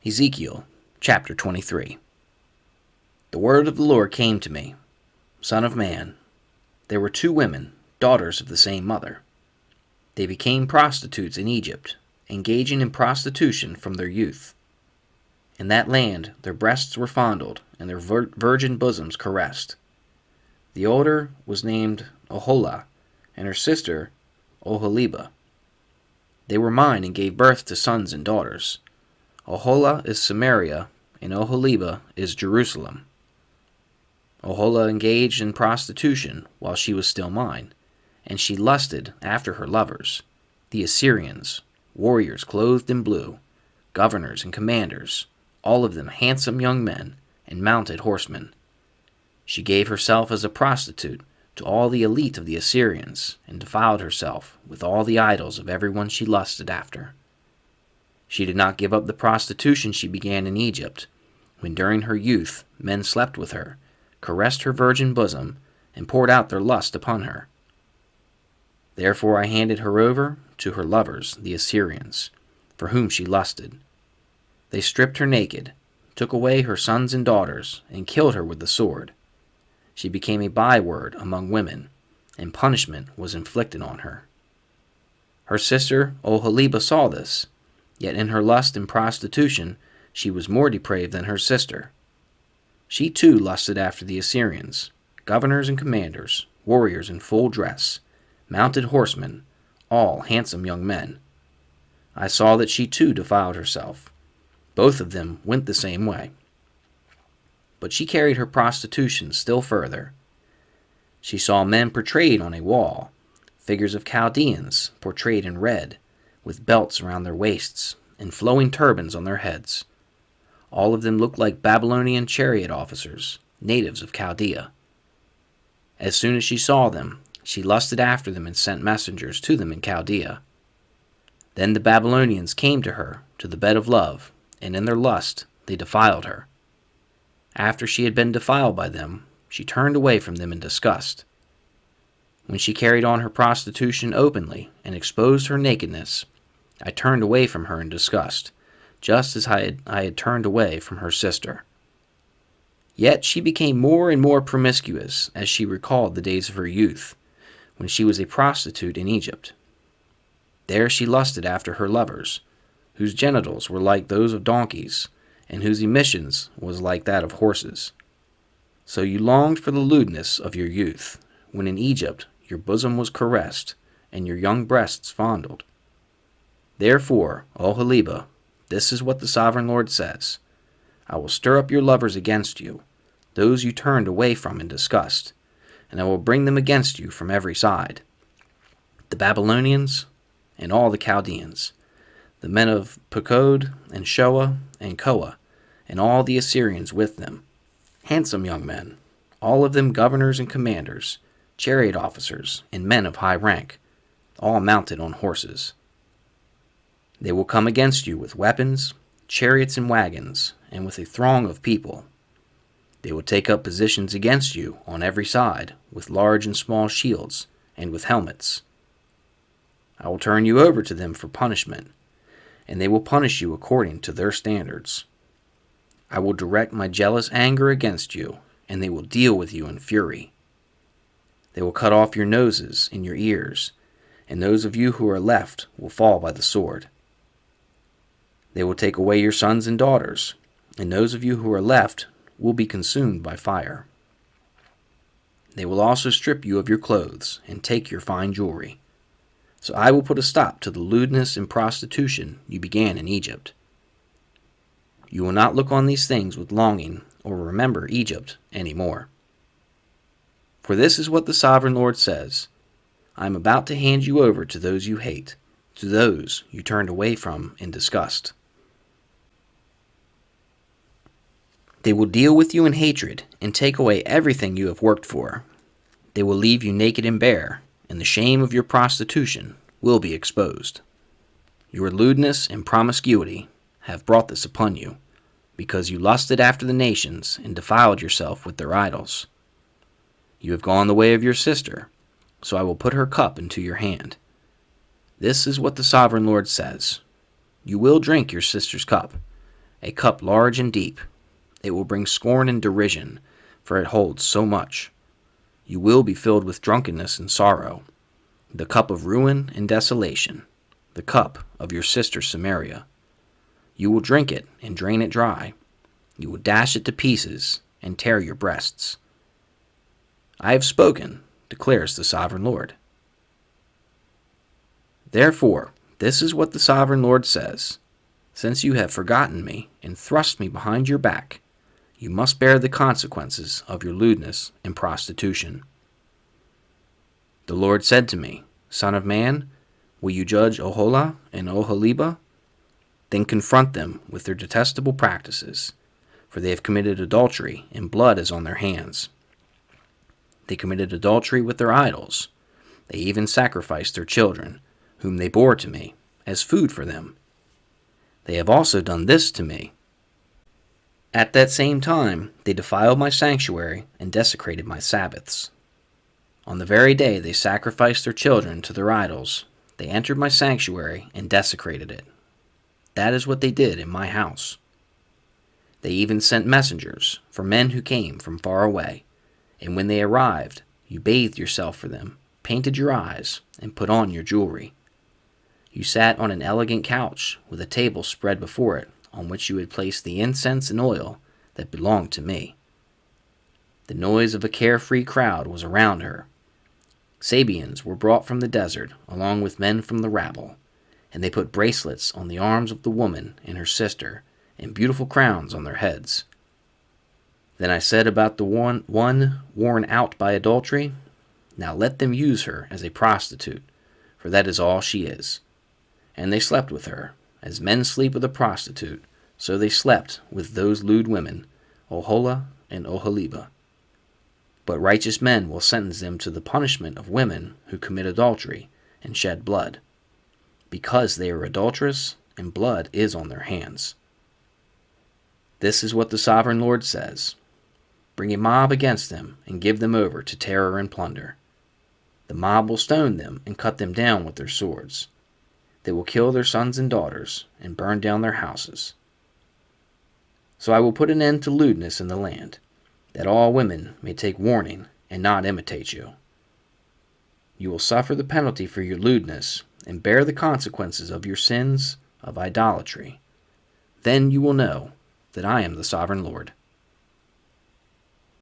Ezekiel Chapter 23. The word of the Lord came to me, Son of man, there were two women, daughters of the same mother. They became prostitutes in Egypt, engaging in prostitution from their youth. In that land their breasts were fondled, and their virgin bosoms caressed. The older was named Oholah, and her sister Oholiba. They were mine and gave birth to sons and daughters. Oholah is Samaria, and Oholiba is Jerusalem. Oholah engaged in prostitution while she was still mine, and she lusted after her lovers, the Assyrians, warriors clothed in blue, governors and commanders, all of them handsome young men and mounted horsemen. She gave herself as a prostitute to all the elite of the Assyrians, and defiled herself with all the idols of everyone she lusted after. She did not give up the prostitution she began in Egypt, when during her youth men slept with her, caressed her virgin bosom, and poured out their lust upon her. Therefore I handed her over to her lovers, the Assyrians, for whom she lusted. They stripped her naked, took away her sons and daughters, and killed her with the sword. She became a byword among women, and punishment was inflicted on her. Her sister Oholiba saw this, yet in her lust and prostitution she was more depraved than her sister. She too lusted after the Assyrians, governors and commanders, warriors in full dress, mounted horsemen, all handsome young men. I saw that she too defiled herself. Both of them went the same way. But she carried her prostitution still further. She saw men portrayed on a wall, figures of Chaldeans portrayed in red, with belts around their waists and flowing turbans on their heads. All of them looked like Babylonian chariot officers, natives of Chaldea. As soon as she saw them, she lusted after them and sent messengers to them in Chaldea. Then the Babylonians came to her to the bed of love, and in their lust they defiled her. After she had been defiled by them, she turned away from them in disgust. When she carried on her prostitution openly and exposed her nakedness, I turned away from her in disgust, just as I had turned away from her sister. Yet she became more and more promiscuous as she recalled the days of her youth, when she was a prostitute in Egypt. There she lusted after her lovers, whose genitals were like those of donkeys, and whose emissions was like that of horses. So you longed for the lewdness of your youth, when in Egypt your bosom was caressed, and your young breasts fondled. Therefore, Oholiba, this is what the Sovereign Lord says: I will stir up your lovers against you, those you turned away from in disgust, and I will bring them against you from every side: the Babylonians and all the Chaldeans, the men of Pekod and Shoa and Koa, and all the Assyrians with them, handsome young men, all of them governors and commanders, chariot officers, and men of high rank, all mounted on horses. They will come against you with weapons, chariots and wagons, and with a throng of people. They will take up positions against you on every side, with large and small shields, and with helmets. I will turn you over to them for punishment, and they will punish you according to their standards. I will direct my jealous anger against you, and they will deal with you in fury. They will cut off your noses and your ears, and those of you who are left will fall by the sword. They will take away your sons and daughters, and those of you who are left will be consumed by fire. They will also strip you of your clothes and take your fine jewelry. So I will put a stop to the lewdness and prostitution you began in Egypt. You will not look on these things with longing or remember Egypt any more. For this is what the Sovereign Lord says: I am about to hand you over to those you hate, to those you turned away from in disgust. They will deal with you in hatred and take away everything you have worked for. They will leave you naked and bare, and the shame of your prostitution will be exposed. Your lewdness and promiscuity have brought this upon you, because you lusted after the nations and defiled yourself with their idols. You have gone the way of your sister, so I will put her cup into your hand. This is what the Sovereign Lord says: You will drink your sister's cup, a cup large and deep. It will bring scorn and derision, for it holds so much. You will be filled with drunkenness and sorrow, the cup of ruin and desolation, the cup of your sister Samaria. You will drink it and drain it dry. You will dash it to pieces and tear your breasts. I have spoken, declares the sovereign Lord. Therefore, this is what the sovereign Lord says. Since you have forgotten me and thrust me behind your back, you must bear the consequences of your lewdness and prostitution. The Lord said to me, Son of man, will you judge Oholah and Oholiba? Then confront them with their detestable practices, for they have committed adultery, and blood is on their hands. They committed adultery with their idols. They even sacrificed their children, whom they bore to me, as food for them. They have also done this to me. At that same time, they defiled my sanctuary and desecrated my Sabbaths. On the very day they sacrificed their children to their idols, they entered my sanctuary and desecrated it. That is what they did in my house. They even sent messengers for men who came from far away, and when they arrived, you bathed yourself for them, painted your eyes, and put on your jewelry. You sat on an elegant couch with a table spread before it, on which you had placed the incense and oil that belonged to me. The noise of a carefree crowd was around her. Sabeans were brought from the desert, along with men from the rabble, and they put bracelets on the arms of the woman and her sister, and beautiful crowns on their heads. Then I said about the one worn out by adultery, Now let them use her as a prostitute, for that is all she is. And they slept with her. As men sleep with a prostitute, so they slept with those lewd women, Oholah and Oholiba. But righteous men will sentence them to the punishment of women who commit adultery and shed blood, because they are adulterous and blood is on their hands. This is what the sovereign Lord says. Bring a mob against them and give them over to terror and plunder. The mob will stone them and cut them down with their swords. They will kill their sons and daughters and burn down their houses. So I will put an end to lewdness in the land, that all women may take warning and not imitate you. You will suffer the penalty for your lewdness and bear the consequences of your sins of idolatry. Then you will know that I am the sovereign Lord.